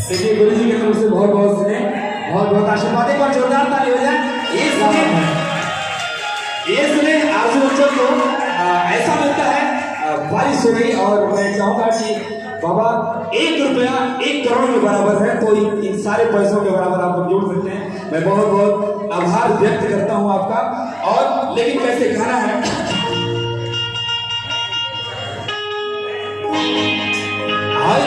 देखिए गुरु जी की तरफ से बहुत बहुत सुने, बहुत बहुत आशीर्वाद। एक बार जोरदार ताली हो जाए। ये सुने आरजू बच्चों को ऐसा मिलता है। बारिश हो गई और मैं चाहूंगा कि बाबा 1 रुपया 1 करोड़ के बराबर है, तो इन सारे पैसों के बराबर आप लोग जोड़ सकते हैं। मैं बहुत बहुत आभार व्यक्त करता हूं आपका। और लेकिन कैसे खाना है, हाय